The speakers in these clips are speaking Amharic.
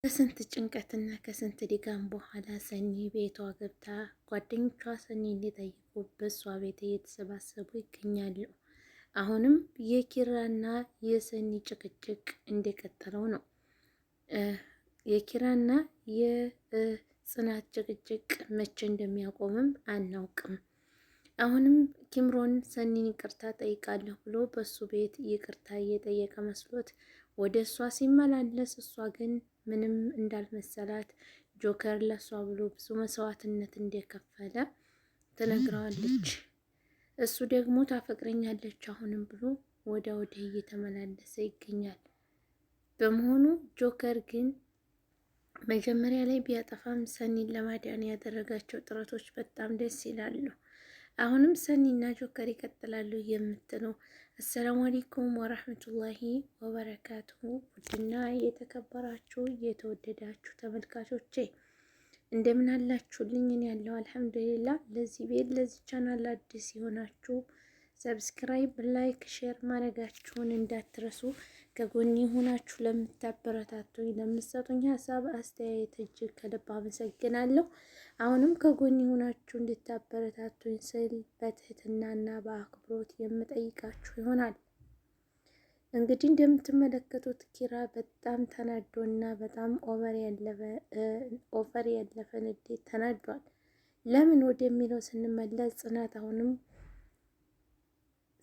ከስንት ጭንቀትና ከስንት ድካም በኋላ ሰኒ ቤቷ ገብታ ጓደኞቿ ሰኒን ሊጠይቁ በሷ ቤት እየተሰባሰቡ ይገኛሉ። አሁንም የኪራና የሰኒ ጭቅጭቅ እንደቀጠለው ነው። የኪራና የጽናት ጭቅጭቅ መቼ እንደሚያቆምም አናውቅም። አሁንም ኪምሮን ሰኒን ይቅርታ ጠይቃለሁ ብሎ በሱ ቤት ይቅርታ እየጠየቀ መስሎት ወደ እሷ ሲመላለስ እሷ ግን ምንም እንዳልመሰላት ጆከር ለሷ ብሎ ብዙ መስዋዕትነት እንደከፈለ ትነግረዋለች። እሱ ደግሞ ታፈቅረኛለች አሁንም ብሎ ወዲያ ወዲህ እየተመላለሰ ይገኛል። በመሆኑ ጆከር ግን መጀመሪያ ላይ ቢያጠፋም ሰኒን ለማዳን ያደረጋቸው ጥረቶች በጣም ደስ ይላሉ። አሁንም ሰኒና ጆከር ይቀጥላሉ የምትለው። አሰላሙ አለይኩም ወራህመቱላሂ ወበረካቱሁ። ውድና የተከበራችሁ የተወደዳችሁ ተመልካቾቼ እንደምን አላችሁልኝ? እኔ ያለው አልሐምዱሊላህ። ለዚህ ቤት ለዚህ ቻናል አዲስ የሆናችሁ ሰብስክራይብ፣ ላይክ፣ ሼር ማድረጋችሁን እንዳትረሱ። ከጎኔ ሆናችሁ ለምታበረታቱኝ ለምትሰጡኝ ሀሳብ አስተያየት እጅግ ከልብ አመሰግናለሁ። አሁንም ከጎኔ ሆናችሁ እንድታበረታቱኝ ስል በትህትናና በአክብሮት የምጠይቃችሁ ይሆናል። እንግዲህ እንደምትመለከቱት ኪራ በጣም ተናዶና በጣም ኦቨር ያለፈ ንዴት ተናዷል። ለምን ወደሚለው ስንመለስ ጽናት አሁንም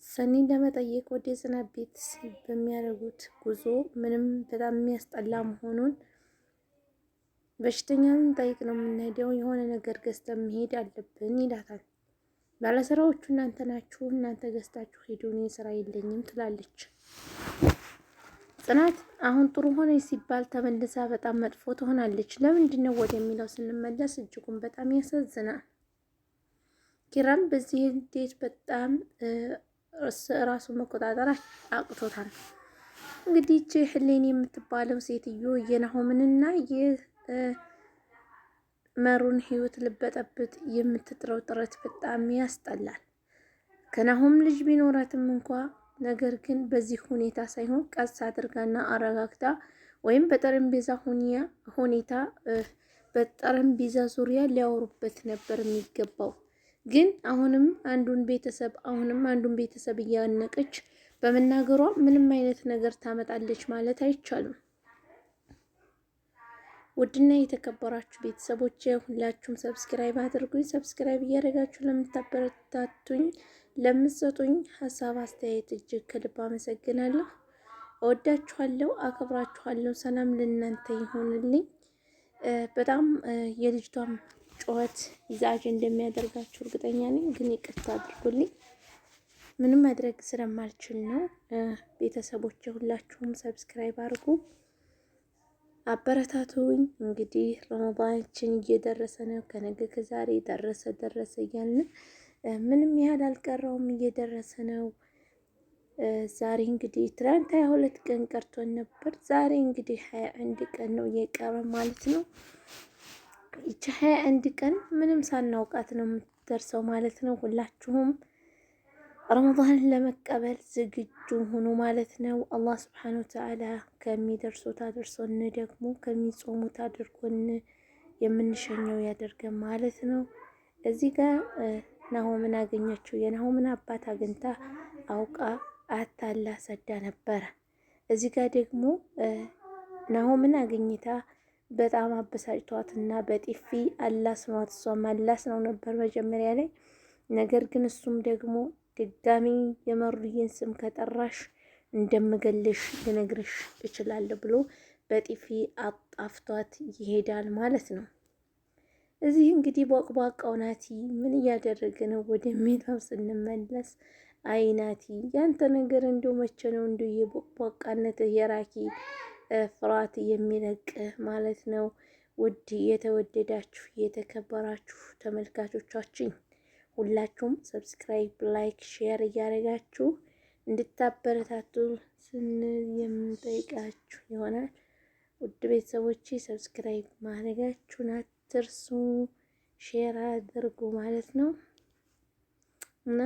ሰኒን ለመጠየቅ ወደ ጽናት ቤት በሚያደርጉት ጉዞ ምንም በጣም የሚያስጠላ መሆኑን በሽተኛን ጠይቅ ነው የምንሄደው፣ የሆነ ነገር ገዝተን መሄድ አለብን ይላታል። ባለስራዎቹ እናንተ ናችሁ፣ እናንተ ገዝታችሁ ሄዱ፣ እኔ ስራ የለኝም ትላለች ጽናት። አሁን ጥሩ ሆነ ሲባል ተመልሳ በጣም መጥፎ ትሆናለች። ለምንድን ነው ወደሚለው ስንመለስ እጅጉን በጣም ያሳዝናል። ኪራም በዚህ እንዴት በጣም ራሱን መቆጣጠር አቅቶታል። እንግዲህ ይህች ህሌን የምትባለው ሴትዮ የናሆምንና የመሩን ህይወት ልበጠብጥ የምትጥረው ጥረት በጣም ያስጠላል። ከናሆም ልጅ ቢኖራትም እንኳ ነገር ግን በዚህ ሁኔታ ሳይሆን ቀስ አድርጋና አረጋግታ ወይም በጠረጴዛ ሁኔታ በጠረጴዛ ዙሪያ ሊያወሩበት ነበር የሚገባው። ግን አሁንም አንዱን ቤተሰብ እያነቀች በመናገሯ ምንም አይነት ነገር ታመጣለች ማለት አይቻልም። ውድና የተከበራችሁ ቤተሰቦች ሁላችሁም ሰብስክራይብ አድርጉኝ። ሰብስክራይብ እያደረጋችሁ ለምታበረታቱኝ ለምትሰጡኝ ሀሳብ አስተያየት እጅግ ከልብ አመሰግናለሁ። እወዳችኋለሁ፣ አከብራችኋለሁ። ሰላም ለእናንተ ይሆንልኝ። በጣም የልጅቷም ጩኸት ይዛጅ እንደሚያደርጋችሁ እርግጠኛ ነኝ፣ ግን ይቅርታ አድርጉልኝ። ምንም ማድረግ ስለማልችል ነው። ቤተሰቦች ሁላችሁም ሰብስክራይብ አድርጉ፣ አበረታቱኝ። እንግዲህ ረመዳናችን እየደረሰ ነው። ከነገ ከዛሬ ደረሰ እያልን ምንም ያህል አልቀረውም፣ እየደረሰ ነው። ዛሬ እንግዲህ ትናንት 22 ቀን ቀርቶን ነበር። ዛሬ እንግዲህ 21 ቀን ነው እየቀረ ማለት ነው። ይቺ 21 ቀን ምንም ሳናውቃት ነው የምትደርሰው ማለት ነው። ሁላችሁም ረመዳንን ለመቀበል ዝግጁ ሁኑ ማለት ነው። አላህ ስብሐነሁ ወተዓላ ከሚደርሱት አድርሶን ደግሞ ከሚጾሙት አድርጎን የምንሸኘው ያደርገን ማለት ነው። እዚህ ጋር ናሆምን አገኘችው። የናሆምን አባት አግኝታ አውቃ አታላ ሰዳ ነበረ። እዚህ ጋር ደግሞ ናሆምን አግኝታ በጣም አበሳጭቷትና በጥፊ አላስኗት። እሷም አላስነው ነበር መጀመሪያ ላይ። ነገር ግን እሱም ደግሞ ድጋሚ የመሩዬን ስም ከጠራሽ እንደምገልሽ ልነግርሽ እችላለሁ ብሎ በጥፊ አጣፍቷት ይሄዳል ማለት ነው። እዚህ እንግዲህ ቦቅቧቃው ናቲ ምን እያደረገ ነው ወደሚለው ስንመለስ፣ አይ ናቲ ያንተ ነገር እንደው መቼ ነው እንደው የቦቅቧቃነትህ የራኪ ፍርሃት የሚለቅ ማለት ነው። ውድ የተወደዳችሁ የተከበራችሁ ተመልካቾቻችን ሁላችሁም ሰብስክራይብ፣ ላይክ፣ ሼር እያደረጋችሁ እንድታበረታቱ ስንል የምንጠይቃችሁ ይሆናል። ውድ ቤተሰቦቼ ሰብስክራይብ ማድረጋችሁን አትርሱ፣ ሼር አድርጉ ማለት ነው እና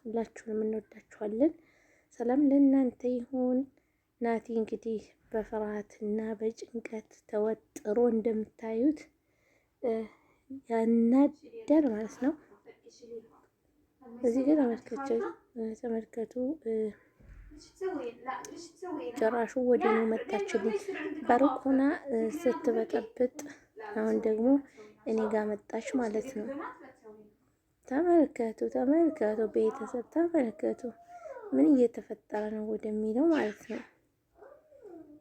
ሁላችሁንም እንወዳችኋለን። ሰላም ለእናንተ ይሁን። ናቲ እንግዲህ በፍርሃትና በጭንቀት ተወጥሮ እንደምታዩት ያናዳል ማለት ነው። እዚህ ጋር ተመልከቱ። ጭራሹ ወደ ነው መጣችልኝ በሩቅ ሆና ስትበጠብጥ፣ አሁን ደግሞ እኔ ጋር መጣች ማለት ነው። ተመልከቱ ቤተሰብ ተመልከቱ፣ ምን እየተፈጠረ ነው ወደሚለው ማለት ነው።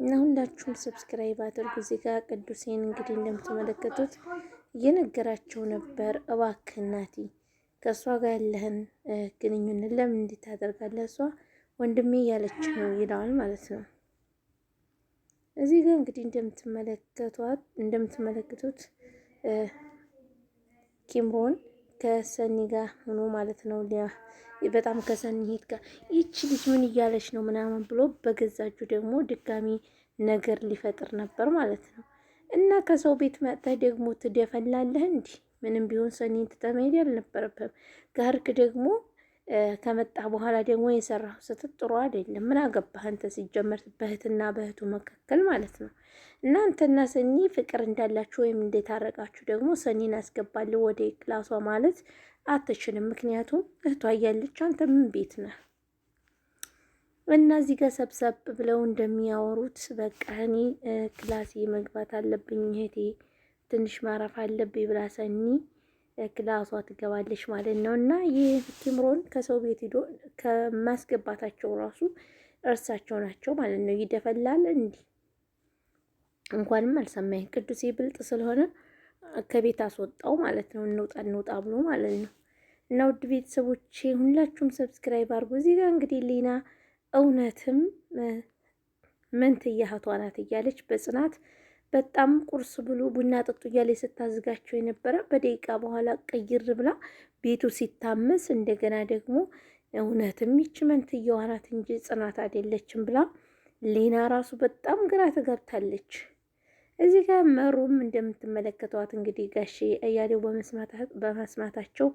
እና ሁላችሁም ሰብስክራይብ አድርጉ። እዚህ ጋር ቅዱሴን እንግዲህ እንደምትመለከቱት እየነገራቸው ነበር። እባክህ እናቴ ከእሷ ጋር ያለህን ግንኙነት ለምን እንዴት ታደርጋለህ? እሷ ወንድሜ እያለች ነው ይለዋል ማለት ነው። እዚህ ጋር እንግዲህ እንደምትመለከቱት ኪምሮን ከሰኒ ጋር ሆኖ ማለት ነው። በጣም ከሰኒ ሄድ ጋር ይቺ ልጅ ምን እያለች ነው ምናምን ብሎ በገዛጁ ደግሞ ድጋሚ ነገር ሊፈጥር ነበር ማለት ነው። እና ከሰው ቤት መጥተህ ደግሞ ትደፈላለህ እንዲህ ምንም ቢሆን ሰኒን ትተመሄድ አልነበረብህም። ጋርክ ደግሞ ከመጣ በኋላ ደግሞ የሰራው ስህተት ጥሩ አይደለም። ምን አገባህ አንተ ሲጀመር በእህትና በእህቱ መካከል ማለት ነው። እናንተና ሰኒ ፍቅር እንዳላችሁ ወይም እንደታረቃችሁ ደግሞ ሰኒን አስገባለሁ ወደ ክላሷ ማለት አትችልም። ምክንያቱም እህቷ እያለች አንተ ምን ቤት ነህ? እና እዚህ ጋር ሰብሰብ ብለው እንደሚያወሩት በቃ እኔ ክላሴ መግባት አለብኝ እህቴ ትንሽ ማረፍ አለብኝ ብላ ሰኒ ክላሷ ትገባለች ማለት ነው። እና ይህ ኪምሮን ከሰው ቤት ሂዶ ከማስገባታቸው ራሱ እርሳቸው ናቸው ማለት ነው። ይደፈላል እንዲህ እንኳንም አልሰማኝ ቅዱሴ ብልጥ ስለሆነ ከቤት አስወጣው ማለት ነው። እንውጣ ብሎ ማለት ነው። እና ውድ ቤተሰቦቼ ሁላችሁም ሰብስክራይብ አድርጉ። እዚህ ጋር እንግዲህ ሊና እውነትም መንትያ እህቷ ናት እያለች በጽናት በጣም ቁርስ ብሉ ቡና ጠጡ እያለች ስታዝጋቸው የነበረ በደቂቃ በኋላ ቀይር ብላ ቤቱ ሲታመስ እንደገና ደግሞ እውነትም ይች መንትያዋ ናት እንጂ ጽናት አይደለችም ብላ ሊና ራሱ በጣም ግራ ተገብታለች። እዚህ ጋር መሩም እንደምትመለከቷት እንግዲህ ጋሼ እያሌው በመስማታቸው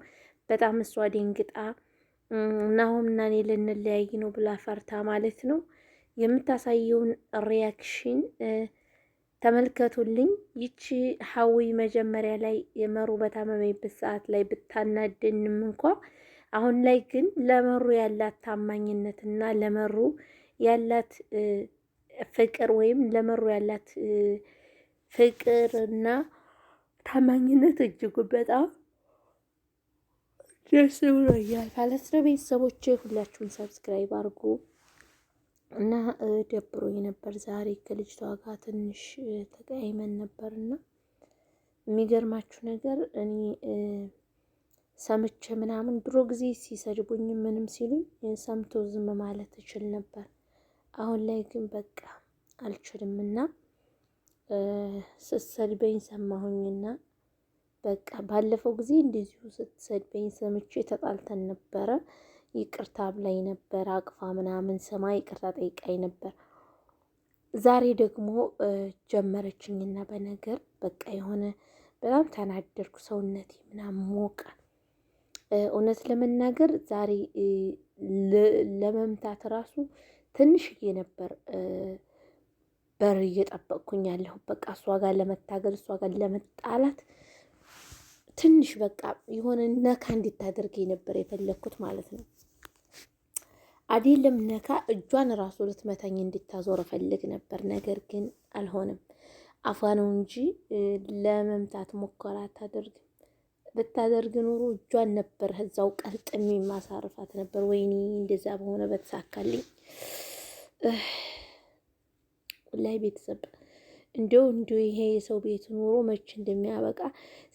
በጣም እሷ ደንግጣ ናሆምና እኔ ልንለያይ ነው ብላ ፈርታ ማለት ነው የምታሳየውን ሪያክሽን ተመልከቱልኝ። ይቺ ሀዊ መጀመሪያ ላይ የመሩ በታመመበት ሰዓት ላይ ብታናደንም እንኳ አሁን ላይ ግን ለመሩ ያላት ታማኝነትና ለመሩ ያላት ፍቅር ወይም ለመሩ ያላት ፍቅርና ታማኝነት እጅጉ በጣም ደስ ብሎኛል ማለት ነው። ቤተሰቦቼ ሁላችሁም ሰብስክራይብ አድርጉ። እና ደብሮኝ ነበር ዛሬ ከልጅቷ ጋር ትንሽ ተቀያይመን ነበርና የሚገርማችሁ ነገር እኔ ሰምቼ ምናምን ድሮ ጊዜ ሲሰድቡኝ ምንም ሲሉኝ ሰምቶ ዝም ማለት እችል ነበር። አሁን ላይ ግን በቃ አልችልምና ስትሰድበኝ ሰማሁኝና በቃ ባለፈው ጊዜ እንደዚሁ ስትሰድበኝ ሰምቼ ተጣልተን ነበረ። ይቅርታ ብላኝ ነበር አቅፋ ምናምን ስማ ይቅርታ ጠይቃኝ ነበር። ዛሬ ደግሞ ጀመረችኝና በነገር በቃ የሆነ በጣም ተናደርኩ። ሰውነቴ ምናምን ሞቀ። እውነት ለመናገር ዛሬ ለመምታት ራሱ ትንሽዬ ነበር በር እየጠበቅኩኝ ያለሁ። በቃ እሷ ጋር ለመታገል እሷ ጋር ለመጣላት ትንሽ በቃ የሆነ ነካ እንድታደርገኝ ነበር የፈለግኩት ማለት ነው። አይደለም ነካ እጇን ራሱ ልትመታኝ እንድታዞር ፈልግ ነበር። ነገር ግን አልሆነም። አፏ ነው እንጂ ለመምታት ሙከራ አታደርግም። ብታደርግ ኖሮ እጇን ነበር እዛው ቀልጥሜ ማሳረፋት ነበር። ወይኔ እንደዛ በሆነ በተሳካልኝ። ላይ ቤተሰብ እንዲው ይሄ የሰው ቤት ኖሮ መች እንደሚያበቃ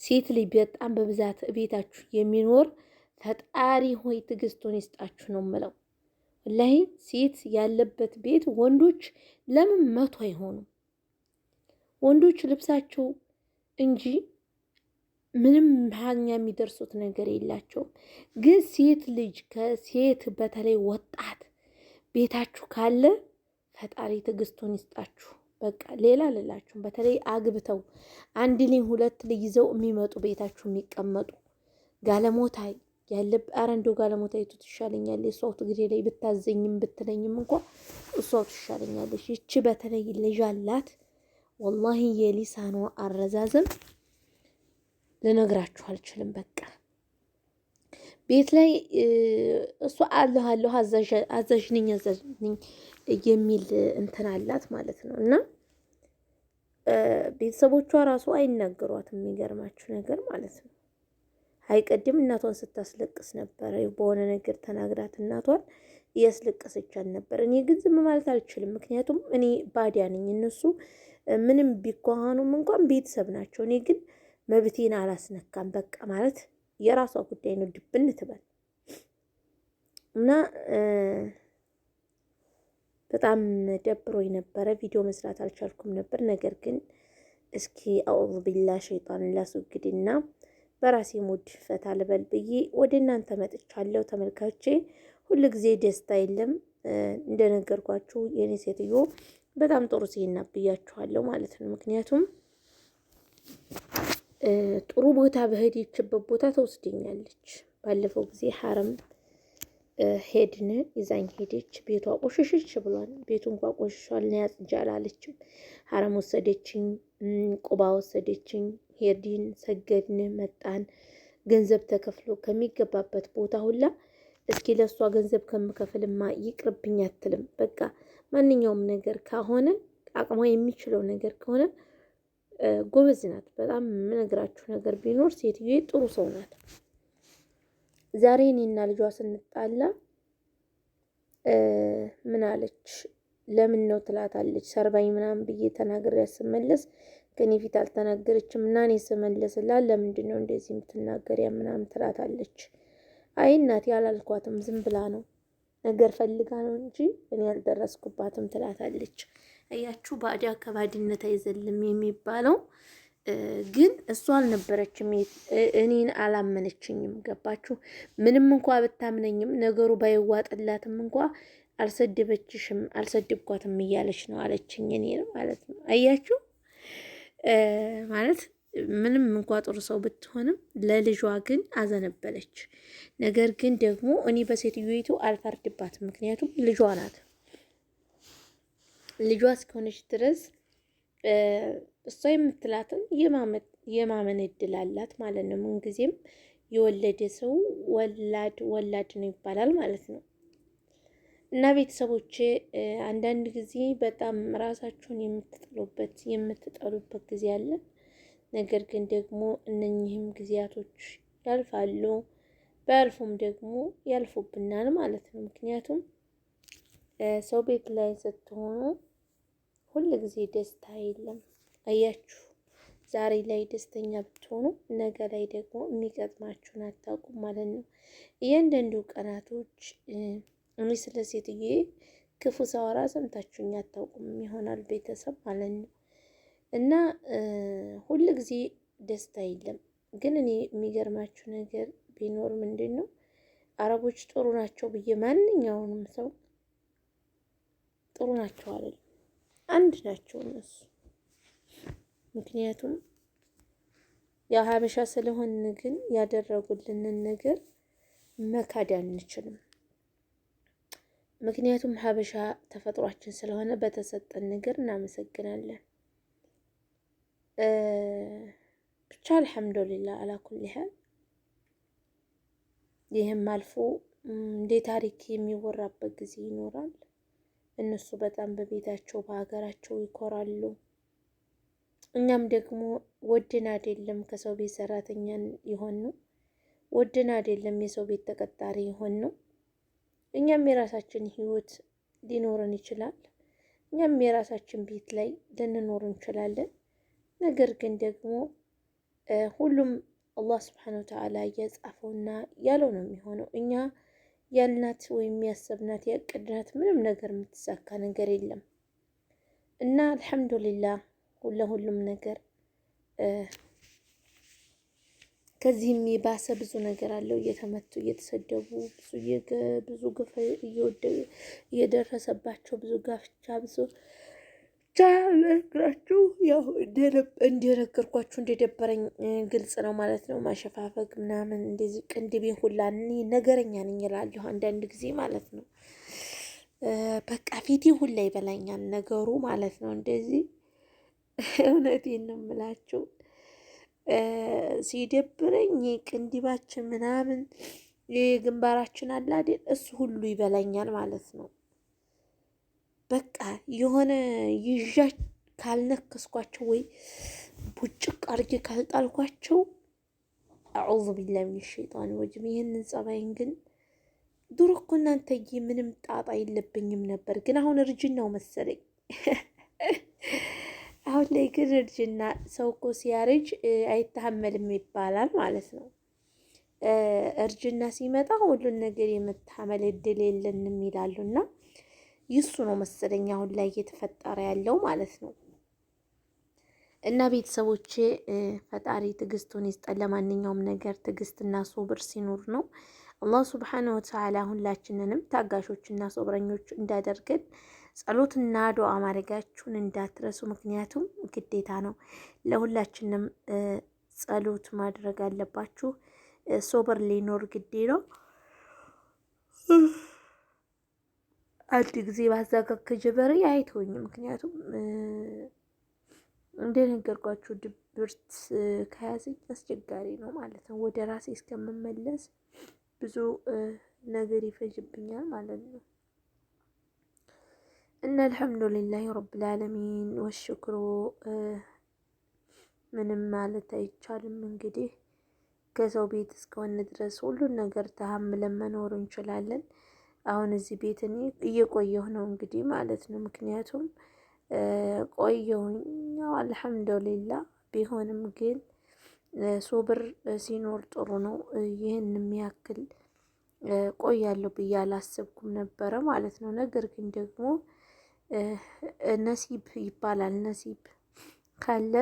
ሴት ልጅ በጣም በብዛት ቤታችሁ የሚኖር ፈጣሪ ሆይ ትዕግስቱን ይስጣችሁ ነው የምለው። ላይ ሴት ያለበት ቤት ወንዶች ለምን መቶ አይሆኑም? ወንዶች ልብሳቸው እንጂ ምንም ሀኛ የሚደርሱት ነገር የላቸውም። ግን ሴት ልጅ ከሴት በተለይ ወጣት ቤታችሁ ካለ ፈጣሪ ትዕግስቱን ይስጣችሁ። በቃ ሌላ ልላችሁም በተለይ አግብተው አንድ ልጅ ሁለት ልጅ ይዘው የሚመጡ ቤታችሁ የሚቀመጡ ጋለሞታይ ያለብ አረንዶ ጋር ለሞታይቱ ትሻለኛለች። እሷው ትግሬ ላይ ብታዘኝም ብትለኝም እንኳ እሷው ትሻለኛለች። ይቺ በተለይ ልጅ አላት። ወላሂ የሊሳኗ አረዛዘም ልነግራችሁ አልችልም። በቃ ቤት ላይ እሷ አለሁ አዛዥ ነኝ የሚል እንትን አላት ማለት ነው። እና ቤተሰቦቿ ራሱ አይናገሯትም የሚገርማችሁ ነገር ማለት ነው። አይቀድም እናቷን ስታስለቅስ ነበረ። በሆነ ነገር ተናግራት እናቷን እያስለቀሰቻት ነበር። እኔ ግን ዝም ማለት አልችልም። ምክንያቱም እኔ ባዲያ ነኝ። እነሱ ምንም ቢኳሃኑም እንኳን ቤተሰብ ናቸው። እኔ ግን መብቴን አላስነካም። በቃ ማለት የራሷ ጉዳይ ነው። ድብን ትበል እና በጣም ደብሮኝ ነበረ። ቪዲዮ መስራት አልቻልኩም ነበር። ነገር ግን እስኪ አኡዙ ቢላ ሸይጣን ላስወግድና በራሴ ሙድ ፈታ ልበል ብዬ ወደ እናንተ መጥቻለሁ። ተመልካቼ ሁሉ ጊዜ ደስታ የለም። እንደነገርኳችሁ የኔ ሴትዮ በጣም ጥሩ ሲና ብያችኋለሁ ማለት ነው። ምክንያቱም ጥሩ ቦታ በሄደችበት ቦታ ተወስደኛለች። ባለፈው ጊዜ ሐረም ሄድን፣ ይዛኝ ሄደች። ቤቷ ቆሽሽሽ ብሏል። ቤቱ እንኳን ቆሽሿል ነው ያጽጃል አለችም። ሐረም ወሰደችኝ፣ ቁባ ወሰደችኝ። ሄድን፣ ሰገድን፣ መጣን። ገንዘብ ተከፍሎ ከሚገባበት ቦታ ሁላ እስኪ ለሷ ገንዘብ ከምከፍልማ ይቅርብኝ አትልም። በቃ ማንኛውም ነገር ከሆነ አቅሟ የሚችለው ነገር ከሆነ ጎበዝ ናት። በጣም የምነግራችሁ ነገር ቢኖር ሴትዮዋ ጥሩ ሰው ናት። ዛሬ እኔና ልጇ ስንጣላ ምን አለች? ለምን ነው ትላታለች። ሰርባኝ ምናምን ብዬ ተናግሬ ያስመለስ ከኔ ፊት አልተናገረችም እና እኔ ስመለስላት ለምንድን ነው እንደዚህ የምትናገሪያ ምናምን ትላታለች። አይ እናቴ አላልኳትም፣ ዝም ብላ ነው ነገር ፈልጋ ነው እንጂ እኔ ያልደረስኩባትም ትላታለች። አያችሁ ባዲያ ከባዲነት አይዘልም የሚባለው። ግን እሷ አልነበረችም፣ እኔን አላመነችኝም። ገባችሁ? ምንም እንኳ ብታምነኝም ነገሩ ባይዋጥላትም እንኳ አልሰደበችሽም አልሰደብኳትም እያለች ነው አለችኝ። እኔ ማለት ነው። አያችሁ ማለት ምንም እንኳ ጥሩ ሰው ብትሆንም ለልጇ ግን አዘነበለች። ነገር ግን ደግሞ እኔ በሴትዮይቱ አልፈርድባትም። ምክንያቱም ልጇ ናት። ልጇ እስከሆነች ድረስ እሷ የምትላትን የማመን እድል አላት ማለት ነው። ምንጊዜም የወለደ ሰው ወላድ ነው ይባላል ማለት ነው። እና ቤተሰቦቼ አንዳንድ ጊዜ በጣም ራሳችሁን የምትጠሉበት ጊዜ አለ። ነገር ግን ደግሞ እነኚህም ጊዜያቶች ያልፋሉ። ባያልፉም ደግሞ ያልፉብናል ማለት ነው። ምክንያቱም ሰው ቤት ላይ ስትሆኑ ሁል ጊዜ ደስታ የለም። አያችሁ፣ ዛሬ ላይ ደስተኛ ብትሆኑ ነገ ላይ ደግሞ የሚገጥማችሁን አታውቁም ማለት ነው። እያንዳንዱ ቀናቶች እኔ ስለ ሴትዬ ክፉ ሳወራ ሰምታችሁኝ አታውቁም ይሆናል ቤተሰብ ማለት ነው። እና ሁል ጊዜ ደስታ የለም። ግን እኔ የሚገርማችሁ ነገር ቢኖር ምንድን ነው አረቦች ጥሩ ናቸው ብዬ ማንኛውንም ሰው ጥሩ ናቸው አይደል? አንድ ናቸው እነሱ። ምክንያቱም ያው ሀበሻ ስለሆንን ግን ያደረጉልንን ነገር መካድ አንችልም። ምክንያቱም ሀበሻ ተፈጥሯችን ስለሆነ በተሰጠን ነገር እናመሰግናለን። ብቻ አልሐምዱሊላህ አላኩል ያህል ይህም አልፎ እንደ ታሪክ የሚወራበት ጊዜ ይኖራል። እነሱ በጣም በቤታቸው በሀገራቸው ይኮራሉ። እኛም ደግሞ ወድን አይደለም ከሰው ቤት ሰራተኛን የሆን ነው፣ ወድን አይደለም የሰው ቤት ተቀጣሪ የሆን ነው። እኛም የራሳችን ህይወት ሊኖረን ይችላል። እኛም የራሳችን ቤት ላይ ልንኖር እንችላለን። ነገር ግን ደግሞ ሁሉም አላህ ስብሐነሁ ወተዓላ እየጻፈውና ያለው ነው የሚሆነው። እኛ ያልናት ወይም ያሰብናት ያቀድናት ምንም ነገር የምትሳካ ነገር የለም እና አልሐምዱሊላህ ለሁሉም ነገር ከዚህም የባሰ ብዙ ነገር አለው። እየተመቱ እየተሰደቡ ብዙ ግፍ እየደረሰባቸው ብዙ ጋፍቻ ብዙ ቻላችሁ ያው እንደነገርኳችሁ እንደደበረኝ ግልጽ ነው ማለት ነው። ማሸፋፈግ ምናምን እንደዚህ ቅንድቤን ሁላ ነገረኛ ነኝ እላለሁ አንዳንድ ጊዜ ማለት ነው። በቃ ፊቴ ሁላ ይበላኛል ነገሩ ማለት ነው። እንደዚህ እውነቴን ነው የምላችሁ። ሲደብረኝ ቅንድባችን ምናምን ግንባራችን አለ አይደል እሱ ሁሉ ይበላኛል ማለት ነው። በቃ የሆነ ይዣ ካልነከስኳቸው ወይ ቡጭቅ አድርጌ ካልጣልኳቸው አዑዙ ቢላሂ ሚነ ሸይጣን ረጂም። ይህንን ጸባይን ግን ድሮ እኮ እናንተዬ ምንም ጣጣ የለብኝም ነበር፣ ግን አሁን እርጅናው መሰለኝ። አሁን ላይ ግን እርጅና ሰው እኮ ሲያረጅ አይታመልም ይባላል ማለት ነው። እርጅና ሲመጣ ሁሉን ነገር የመታመል እድል የለንም ይላሉና ይሱ ነው መሰለኝ አሁን ላይ እየተፈጠረ ያለው ማለት ነው። እና ቤተሰቦቼ ፈጣሪ ትዕግስቱን ይስጠን። ለማንኛውም ነገር ትዕግስትና ሶብር ሲኖር ነው። አላህ ሱብሓነሁ ወተዓላ ሁላችንንም ታጋሾችና ሶብረኞች እንዳደርገን ጸሎትና ዱዓ ማድረጋችሁን እንዳትረሱ። ምክንያቱም ግዴታ ነው። ለሁላችንም ጸሎት ማድረግ አለባችሁ። ሶብር ሊኖር ግዴ ነው። አንድ ጊዜ ባዛጋግ ከጀበረ አይተውኝም። ምክንያቱም እንደነገርኳችሁ ድብርት ከያዘኝ አስቸጋሪ ነው ማለት ነው። ወደ ራሴ እስከምመለስ ብዙ ነገር ይፈጅብኛል ማለት ነው። እና አልሐምዱሊላህ ረብል ዓለሚን ወሽክሩ ምንም ማለት አይቻልም። እንግዲህ ከሰው ቤት እስከሆነ ድረስ ሁሉን ነገር ተሐምለን መኖር እንችላለን። አሁን እዚህ ቤት እኔ እየቆየሁ ነው እንግዲህ ማለት ነው። ምክንያቱም ቆየሁኝ አልሐምዱሊላ። ቢሆንም ግን ሶብር ሲኖር ጥሩ ነው። ይህን የሚያክል ቆያለሁ ብዬ አላሰብኩም ነበረ ማለት ነው። ነገር ግን ደግሞ ነሲብ ይባላል። ነሲብ ካለ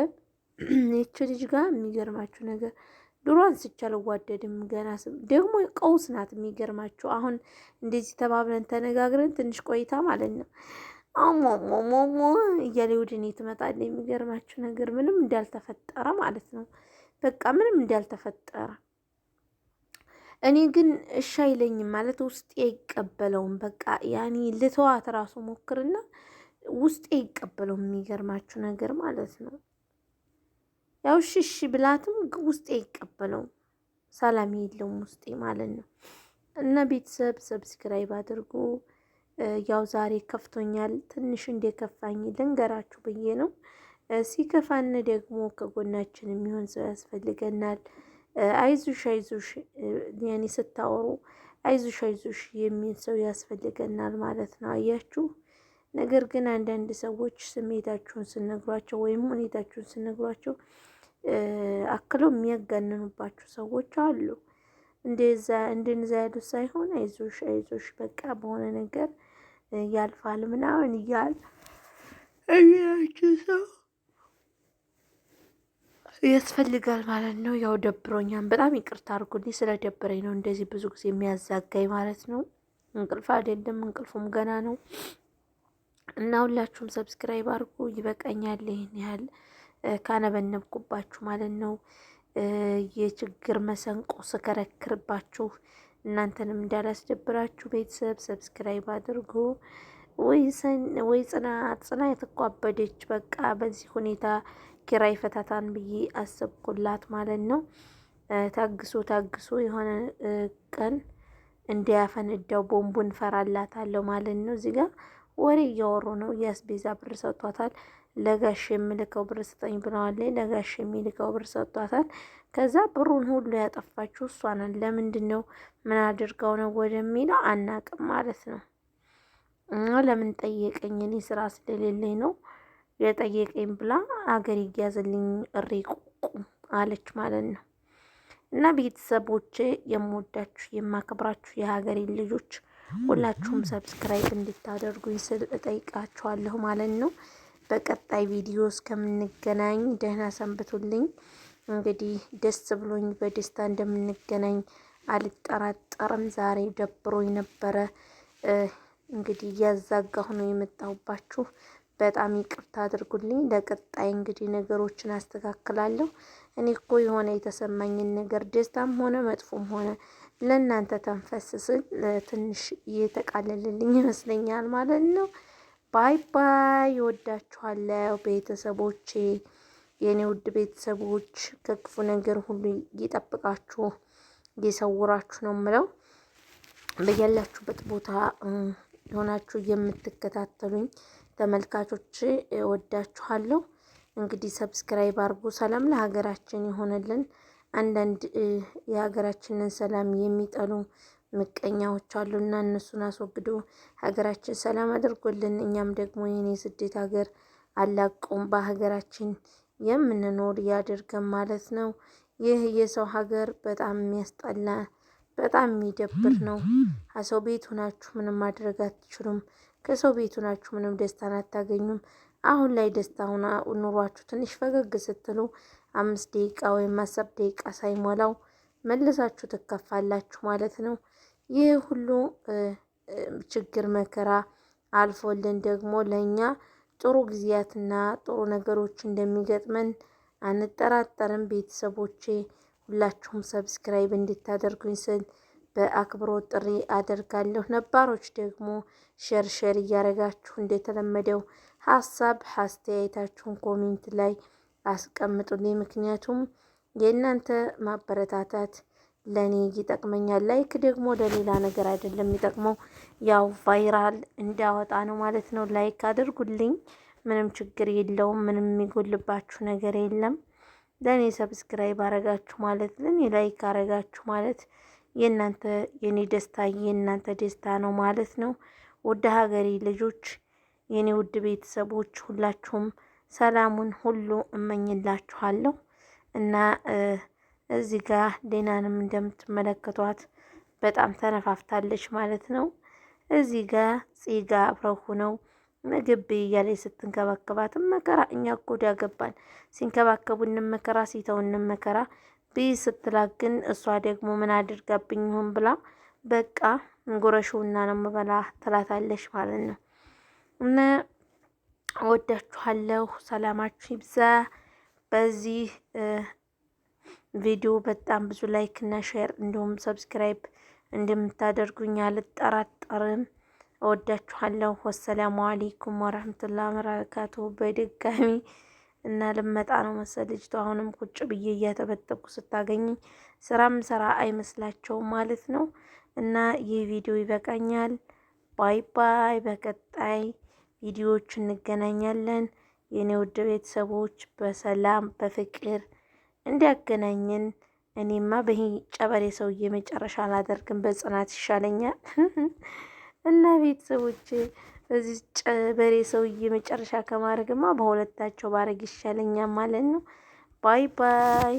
ይች ልጅ ጋር የሚገርማችሁ ነገር ድሮ አንስቼ አልዋደድም። ገና ደግሞ ቀውስ ናት። የሚገርማችሁ አሁን እንደዚህ ተባብለን ተነጋግረን ትንሽ ቆይታ ማለት ነው አሞሞሞሞ እያለ ወደ እኔ ትመጣለች። የሚገርማችሁ ነገር ምንም እንዳልተፈጠረ ማለት ነው። በቃ ምንም እንዳልተፈጠረ። እኔ ግን እሺ አይለኝም ማለት ውስጤ አይቀበለውም። በቃ ያኔ ልተዋት ራሱ ሞክርና ውስጤ አይቀበለውም። የሚገርማችሁ ነገር ማለት ነው። ያው እሺ ብላትም ውስጤ አይቀበለውም። ሰላም የለውም ውስጤ ማለት ነው። እና ቤተሰብ ሰብስክራይብ አድርጉ። ያው ዛሬ ከፍቶኛል። ትንሽ እንደከፋኝ ልንገራችሁ ብዬ ነው። ሲከፋን ደግሞ ከጎናችን የሚሆን ሰው ያስፈልገናል። አይዞሽ አይዞሽ ያኔ ስታወሩ አይዞሽ አይዞሽ የሚል ሰው ያስፈልገናል ማለት ነው። አያችሁ። ነገር ግን አንዳንድ ሰዎች ስሜታችሁን ስነግሯቸው ወይም ሁኔታችሁን ስነግሯቸው አክለው የሚያጋንኑባችሁ ሰዎች አሉ። እንደዛ ያሉት ሳይሆን አይዞሽ አይዞሽ በቃ በሆነ ነገር ያልፋል ምናምን እያል እያችሁ ሰው ያስፈልጋል ማለት ነው። ያው ደብሮኛም በጣም ይቅርታ አድርጉልኝ። ስለ ደብረኝ ነው እንደዚህ ብዙ ጊዜ የሚያዛጋኝ ማለት ነው። እንቅልፍ አይደለም፣ እንቅልፉም ገና ነው። እና ሁላችሁም ሰብስክራይብ አድርጉ። ይበቃኛል ይህን ያህል ካነበነብኩባችሁ ማለት ነው። የችግር መሰንቆ ስከረክርባችሁ እናንተንም እንዳላስደብራችሁ ቤተሰብ ሰብስክራይብ አድርጉ። ወይ ጽናት እኮ አበደች። በቃ በዚህ ሁኔታ ኪራይ ፈታታን ብዬ አሰብኩላት ማለት ነው። ታግሶ የሆነ ቀን እንዲያፈነዳው ቦምቡን ፈራላታለሁ ማለት ነው። እዚህ ጋር ወሬ እያወሩ ነው። የአስቤዛ ብር ሰጥቷታል። ለጋሽ የምልከው ብር ስጠኝ ብለዋለች። ለጋሽ የሚልከው ብር ሰጥቷታል። ከዛ ብሩን ሁሉ ያጠፋችው እሷ ናት። ለምንድን ነው ምን አድርገው ነው ወደሚለው አናቅም ማለት ነው። ለምን ጠየቀኝ? እኔ ስራ ስለሌለኝ ነው የጠየቀኝ ብላ አገር ይያዝልኝ እሪ ቁቁም አለች ማለት ነው። እና ቤተሰቦቼ የምወዳችሁ የማከብራችሁ የሀገሬ ልጆች ሁላችሁም ሰብስክራይብ እንድታደርጉኝ ስል እጠይቃችኋለሁ ማለት ነው። በቀጣይ ቪዲዮ እስከምንገናኝ ደህና ሰንብቱልኝ። እንግዲህ ደስ ብሎኝ በደስታ እንደምንገናኝ አልጠራጠርም። ዛሬ ደብሮኝ ነበረ። እንግዲህ እያዛጋሁ ነው የመጣሁባችሁ። በጣም ይቅርታ አድርጉልኝ። ለቀጣይ እንግዲህ ነገሮችን አስተካክላለሁ። እኔ እኮ የሆነ የተሰማኝን ነገር ደስታም ሆነ መጥፎም ሆነ ለእናንተ ተንፈስ ስል ትንሽ እየተቃለልልኝ ይመስለኛል ማለት ነው። ባይ ባይ። ይወዳችኋለሁ ቤተሰቦቼ፣ የእኔ ውድ ቤተሰቦች። ከክፉ ነገር ሁሉ ይጠብቃችሁ ይሰውራችሁ ነው የምለው። በያላችሁበት ቦታ ሆናችሁ የምትከታተሉኝ ተመልካቾች እወዳችኋለሁ። እንግዲህ ሰብስክራይብ አድርጉ። ሰላም ለሀገራችን ይሆንልን። አንዳንድ የሀገራችንን ሰላም የሚጠሉ ምቀኛዎች አሉና እነሱን አስወግዶ ሀገራችን ሰላም አድርጎልን እኛም ደግሞ የኔ ስደት ሀገር አላቆም በሀገራችን የምንኖር ያድርገን ማለት ነው። ይህ የሰው ሀገር በጣም የሚያስጠላ በጣም የሚደብር ነው። ከሰው ቤት ሆናችሁ ምንም ማድረግ አትችሉም። ከሰው ቤት ሆናችሁ ምንም ደስታን አታገኙም። አሁን ላይ ደስታ ሆና ኑሯችሁ ትንሽ ፈገግ ስትሉ 5 ደቂቃ ወይም 10 ደቂቃ ሳይሞላው መልሳችሁ ትከፋላችሁ ማለት ነው። ይህ ሁሉ ችግር መከራ አልፎልን ደግሞ ለእኛ ጥሩ ጊዜያትና ጥሩ ነገሮች እንደሚገጥመን አንጠራጠርም። ቤተሰቦቼ ሁላችሁም ሰብስክራይብ እንድታደርጉኝ ስል በአክብሮት ጥሪ አደርጋለሁ። ነባሮች ደግሞ ሸር እያደረጋችሁ እንደተለመደው ሀሳብ አስተያየታችሁን ኮሜንት ላይ አስቀምጡልኝ። ምክንያቱም የእናንተ ማበረታታት ለኔ ይጠቅመኛል። ላይክ ደግሞ ለሌላ ነገር አይደለም የሚጠቅመው፣ ያው ቫይራል እንዳወጣ ነው ማለት ነው። ላይክ አድርጉልኝ። ምንም ችግር የለውም። ምንም የሚጎልባችሁ ነገር የለም። ለኔ ሰብስክራይብ አረጋችሁ ማለት ለኔ ላይክ አረጋችሁ ማለት የእናንተ የኔ ደስታ የእናንተ ደስታ ነው ማለት ነው። ወደ ሀገሬ ልጆች፣ የኔ ውድ ቤተሰቦች ሁላችሁም ሰላሙን ሁሉ እመኝላችኋለሁ እና እዚህ ጋር ሌናንም እንደምትመለከቷት በጣም ተነፋፍታለች ማለት ነው። እዚህ ጋር ፂጋ አብረው ሆነው ምግብ እያለች ስትንከባከባትም መከራ እኛ እኮ ወዲያ ገባን። ሲንከባከቡንም መከራ ሲተውንም መከራ ብይ ስትላት ግን እሷ ደግሞ ምን አድርጋብኝ ይሆን ብላ በቃ እንጎረሹና ነው የምበላ ትላታለች ማለት ነው። እና እወዳችኋለሁ። ሰላማችሁ ይብዛ። በዚህ ቪዲዮ በጣም ብዙ ላይክ እና ሼር እንዲሁም ሰብስክራይብ እንደምታደርጉኝ አልጠራጠርም። እወዳችኋለሁ። ወሰላሙ አለይኩም ወራህመቱላሂ ወበረካቱ። በድጋሚ እና ልመጣ ነው መሰል ልጅቷ አሁንም ቁጭ ብዬ እያተበተብኩ ስታገኘኝ ስራም ስራ አይመስላቸውም ማለት ነው። እና ይህ ቪዲዮ ይበቃኛል። ባይ ባይ። በቀጣይ ቪዲዮዎች እንገናኛለን። የኔ ውድ ቤተሰቦች በሰላም በፍቅር እንዲያገናኘን። እኔማ በዚህ ጨበሬ ሰውዬ መጨረሻ አላደርግም፣ በጽናት ይሻለኛል። እና ቤተሰቦች በዚህ ጨበሬ ሰውዬ መጨረሻ ከማድረግማ በሁለታቸው ባረግ ይሻለኛል ማለት ነው። ባይ ባይ።